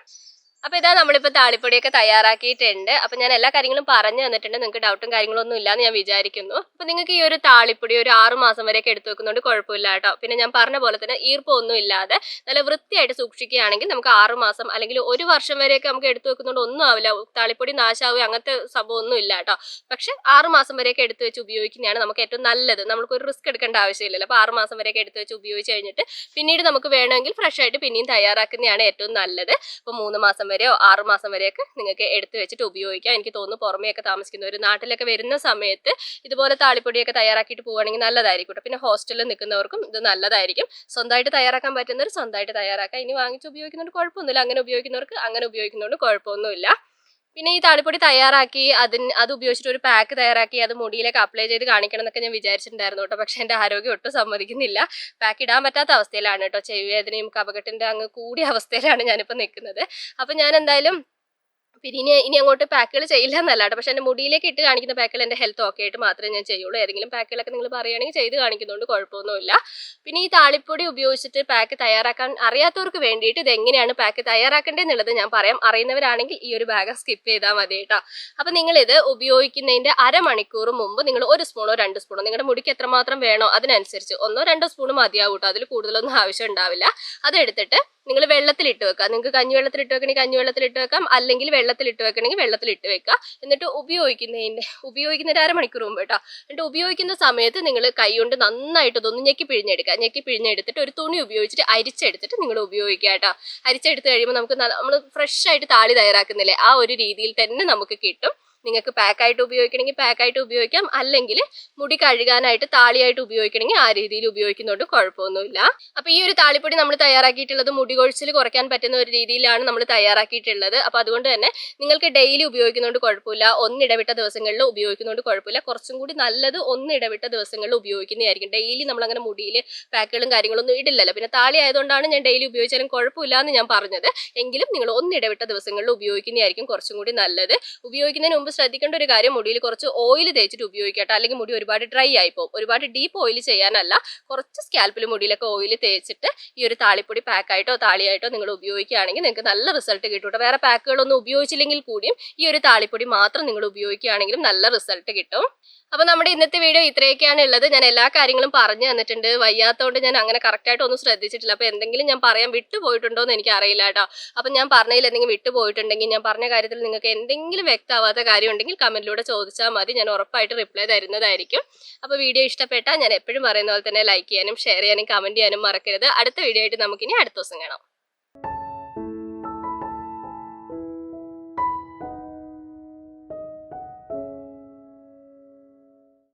അപ്പോൾ ഇതാ നമ്മളിപ്പോൾ താളിപ്പൊടിയൊക്കെ തയ്യാറാക്കിയിട്ടുണ്ട്. അപ്പോൾ ഞാൻ എല്ലാ കാര്യങ്ങളും പറഞ്ഞു തന്നിട്ടുണ്ട്, നിങ്ങൾക്ക് ഡൗട്ടും കാര്യങ്ങളൊന്നും ഇല്ലാന്ന് ഞാൻ വിചാരിക്കുന്നു. അപ്പോൾ നിങ്ങൾക്ക് ഈ ഒരു താളിപ്പൊടി ഒരു 6 മാസം വരെയൊക്കെ എടുത്തു വെക്കുന്നതുകൊണ്ട് കുഴപ്പമില്ല കേട്ടോ. പിന്നെ ഞാൻ പറഞ്ഞ പോലെ തന്നെ ഈർപ്പമൊന്നും ഇല്ലാതെ നല്ല വൃത്തിയായിട്ട് സൂക്ഷിക്കുകയാണെങ്കിൽ നമുക്ക് 6 മാസം അല്ലെങ്കിൽ 1 വർഷം വരെയൊക്കെ നമുക്ക് എടുത്തു വെക്കുന്നതുകൊണ്ട് ഒന്നും ആവില്ല. താളിപ്പൊടി നാശാവുക അങ്ങനത്തെ സംഭവമൊന്നും ഇല്ല കേട്ടോ. പക്ഷെ 6 മാസം വരെയൊക്കെ എടുത്തു വെച്ച് ഉപയോഗിക്കുന്നതാണ് നമുക്ക് ഏറ്റവും നല്ലത്. നമുക്കൊരു റിസ്ക് എടുക്കേണ്ട ആവശ്യമില്ലല്ലോ. അപ്പോൾ 6 മാസം വരെയൊക്കെ എടുത്തു വെച്ച് ഉപയോഗിച്ച് കഴിഞ്ഞിട്ട് പിന്നീട് നമുക്ക് വേണമെങ്കിൽ ഫ്രഷ് ആയിട്ട് പിന്നെയും തയ്യാറാക്കുന്നതാണ് ഏറ്റവും നല്ലത്. അപ്പോൾ 3 മാസം വരെയോ 6 മാസം വരെയൊക്കെ നിങ്ങൾക്ക് എടുത്തു വെച്ചിട്ട് ഉപയോഗിക്കാം. എനിക്ക് തോന്നുന്നു പുറമെയൊക്കെ താമസിക്കുന്നവർ നാട്ടിലൊക്കെ വരുന്ന സമയത്ത് ഇതുപോലെ താളിപ്പൊടിയൊക്കെ തയ്യാറാക്കിയിട്ട് പോവുകയാണെങ്കിൽ നല്ലതായിരിക്കും. പിന്നെ ഹോസ്റ്റലിൽ നിൽക്കുന്നവർക്കും ഇത് നല്ലതായിരിക്കും. സ്വന്തമായിട്ട് തയ്യാറാക്കാൻ പറ്റുന്നവർ സ്വന്തമായിട്ട് തയ്യാറാക്കാം. ഇനി വാങ്ങിച്ച് ഉപയോഗിക്കുന്നതുകൊണ്ട് കുഴപ്പമൊന്നുമില്ല, അങ്ങനെ ഉപയോഗിക്കുന്നവർക്ക് അങ്ങനെ ഉപയോഗിക്കുന്നതുകൊണ്ട് കുഴപ്പമൊന്നുമില്ല. പിന്നെ ഈ താളിപ്പൊടി തയ്യാറാക്കി അത് ഉപയോഗിച്ചിട്ട് ഒരു പാക്ക് തയ്യാറാക്കി അത് മുടിയിലേക്ക് അപ്ലൈ ചെയ്ത് കാണിക്കണം എന്നൊക്കെ ഞാൻ വിചാരിച്ചിട്ടുണ്ടായിരുന്നു കേട്ടോ. പക്ഷെ എൻ്റെ ആരോഗ്യം ഒട്ടും സമ്മതിക്കുന്നില്ല. പാക്ക് ഇടാൻ പറ്റാത്ത അവസ്ഥയിലാണ് കേട്ടോ. ചെവിവേദനയും കഫക്കെട്ടിൻ്റെ അങ്ങ് കൂടിയ അവസ്ഥയിലാണ് ഞാനിപ്പോൾ നിൽക്കുന്നത്. അപ്പം ഞാൻ എന്തായാലും പിന്നെ ഇനി അങ്ങോട്ട് പാക്കുകൾ ചെയ്യില്ല എന്നല്ല കേട്ടോ. പക്ഷെ എൻ്റെ മുടിയിലേക്ക് ഇട്ട് കാണിക്കുന്ന പാക്കുകൾ എൻ്റെ ഹെൽത്ത് ഓക്കെ ആയിട്ട് മാത്രമേ ഞാൻ ചെയ്യുള്ളൂ. ഏതെങ്കിലും പാക്കുകളൊക്കെ നിങ്ങൾ പറയുകയാണെങ്കിൽ ചെയ്ത് കാണിക്കുന്നതുകൊണ്ട് കുഴപ്പമൊന്നുമില്ല. പിന്നെ ഈ താളിപ്പൊടി ഉപയോഗിച്ചിട്ട് പാക്ക് തയ്യാറാക്കാൻ അറിയാത്തവർക്ക് വേണ്ടിയിട്ട് ഇത് എങ്ങനെയാണ് പാക്ക് തയ്യാറാക്കേണ്ടതെന്നുള്ളത് ഞാൻ പറയാം. അറിയുന്നവരാണെങ്കിൽ ഈ ഒരു ഭാഗം സ്കിപ്പ് ചെയ്താൽ മതി കേട്ടോ. അപ്പം നിങ്ങളിത് ഉപയോഗിക്കുന്നതിൻ്റെ അരമണിക്കൂർ മുമ്പ് നിങ്ങൾ 1 സ്പൂണോ 2 സ്പൂണോ നിങ്ങളുടെ മുടിക്ക് എത്രമാത്രം വേണോ അതിനനുസരിച്ച് 1-2 സ്പൂൺ മതിയാവും കേട്ടോ. അതിൽ കൂടുതലൊന്നും ആവശ്യം ഉണ്ടാവില്ല. അതെടുത്തിട്ട് നിങ്ങൾ വെള്ളത്തിലിട്ട് വെക്കുക. നിങ്ങൾക്ക് കഞ്ഞിവെള്ളത്തിലിട്ട് വെക്കണമെങ്കിൽ കഞ്ഞിവെള്ളത്തിലിട്ട് വെക്കാം, അല്ലെങ്കിൽ വെള്ളത്തിലിട്ട് വെക്കണമെങ്കിൽ വെള്ളത്തിലിട്ട് വെക്കുക. എന്നിട്ട് ഉപയോഗിക്കുന്നതിൻ്റെ അരമണിക്കൂർ മുമ്പ് കേട്ടോ. എന്നിട്ട് ഉപയോഗിക്കുന്ന സമയത്ത് നിങ്ങൾ കൈ കൊണ്ട് നന്നായിട്ട് ഇതൊന്ന് ഞെക്കി പിഴിഞ്ഞെടുത്തിട്ട് ഒരു തുണി ഉപയോഗിച്ചിട്ട് അരിച്ചെടുത്തിട്ട് നിങ്ങൾ ഉപയോഗിക്കുക കേട്ടോ. അരിച്ചെടുത്ത് കഴിയുമ്പോൾ നമുക്ക് നമ്മൾ ഫ്രഷ് ആയിട്ട് താളി തയ്യാറാക്കുന്നില്ലേ ആ ഒരു രീതിയിൽ തന്നെ നമുക്ക് കിട്ടും. നിങ്ങൾക്ക് പാക്കായിട്ട് ഉപയോഗിക്കണമെങ്കിൽ പാക്കായിട്ട് ഉപയോഗിക്കാം, അല്ലെങ്കിൽ മുടി കഴുകാനായിട്ട് താളിയായിട്ട് ഉപയോഗിക്കണമെങ്കിൽ ആ രീതിയിൽ ഉപയോഗിക്കുന്നതുകൊണ്ട് കുഴപ്പമൊന്നുമില്ല. അപ്പോൾ ഈ ഒരു താളിപ്പൊടി നമ്മൾ തയ്യാറാക്കിയിട്ടുള്ളത് മുടി കൊഴിച്ചിൽ കുറയ്ക്കാൻ പറ്റുന്ന ഒരു രീതിയിലാണ് നമ്മൾ തയ്യാറാക്കിയിട്ടുള്ളത്. അപ്പോൾ അതുകൊണ്ട് തന്നെ നിങ്ങൾക്ക് ഡെയിലി ഉപയോഗിക്കുന്നതുകൊണ്ട് കുഴപ്പമില്ല, ഒന്നിടവിട്ട ദിവസങ്ങളിൽ ഉപയോഗിക്കുന്നതുകൊണ്ട് കുഴപ്പമില്ല. കുറച്ചും കൂടി നല്ലത് ഒന്നിടവിട്ട ദിവസങ്ങളിൽ ഉപയോഗിക്കുന്നതായിരിക്കും. ഡെയിലി നമ്മളങ്ങനെ മുടിയിൽ പാക്കുകളും കാര്യങ്ങളൊന്നും ഇടില്ലല്ലോ. പിന്നെ താളി ആയതുകൊണ്ടാണ് ഞാൻ ഡെയിലി ഉപയോഗിച്ചാലും കുഴപ്പമില്ല എന്ന് ഞാൻ പറഞ്ഞത്. എങ്കിലും നിങ്ങൾ ഒന്നിടവിട്ട ദിവസങ്ങളിൽ ഉപയോഗിക്കുന്നതായിരിക്കും കുറച്ചും കൂടി നല്ലത്. ഉപയോഗിക്കുന്നതിന് മുമ്പ് ശ്രദ്ധിക്കേണ്ട ഒരു കാര്യം, മുടിയിൽ കുറച്ച് ഓയിൽ തേച്ചിട്ട് ഉപയോഗിക്കട്ടെ, അല്ലെങ്കിൽ മുടി ഒരുപാട് ഡ്രൈ ആയി പോകും. ഒരുപാട് ഡീപ്പ് ഓയിൽ ചെയ്യാനല്ല, കുറച്ച് സ്കാൽപ്പിൽ മുടിയിലൊക്കെ ഓയിൽ തേച്ചിട്ട് ഈ ഒരു താളിപ്പൊടി പാക്കായിട്ടോ താളിയായിട്ടോ നിങ്ങൾ ഉപയോഗിക്കുകയാണെങ്കിൽ നിങ്ങൾക്ക് നല്ല റിസൾട്ട് കിട്ടും. വേറെ പാക്കുകളൊന്നും ഉപയോഗിച്ചില്ലെങ്കിൽ കൂടിയും ഈ ഒരു താളിപ്പൊടി മാത്രം നിങ്ങൾ ഉപയോഗിക്കുകയാണെങ്കിലും നല്ല റിസൾട്ട് കിട്ടും. അപ്പോൾ നമ്മുടെ ഇന്നത്തെ വീഡിയോ ഇത്രയൊക്കെയാണ് ഉള്ളത്. ഞാൻ എല്ലാ കാര്യങ്ങളും പറഞ്ഞു തന്നിട്ടുണ്ട്. വയ്യാത്തതുകൊണ്ട് ഞാൻ അങ്ങനെ കറക്റ്റായിട്ട് ഒന്നും ശ്രദ്ധിച്ചിട്ടില്ല. അപ്പോൾ എന്തെങ്കിലും ഞാൻ പറയാൻ വിട്ടുപോയിട്ടുണ്ടോ എന്ന് എനിക്ക് അറിയില്ല കേട്ടോ. അപ്പം ഞാൻ പറഞ്ഞതിൽ എന്തെങ്കിലും വിട്ടുപോയിട്ടുണ്ടെങ്കിൽ, ഞാൻ പറഞ്ഞ കാര്യത്തിൽ നിങ്ങൾക്ക് എന്തെങ്കിലും വ്യക്തമാവാത്ത കാര്യം ഉണ്ടെങ്കിൽ കമൻറ്റിലൂടെ ചോദിച്ചാൽ മതി. ഞാൻ ഉറപ്പായിട്ട് റിപ്ലൈ തരുന്നതായിരിക്കും. അപ്പോൾ വീഡിയോ ഇഷ്ടപ്പെട്ടാൽ ഞാൻ എപ്പോഴും പറയുന്ന പോലെ തന്നെ ലൈക്ക് ചെയ്യാനും ഷെയർ ചെയ്യാനും കമൻറ്റ് ചെയ്യാനും മറക്കരുത്. അടുത്ത വീഡിയോ ആയിട്ട് നമുക്കിനി അടുത്ത ദിവസം കാണാം.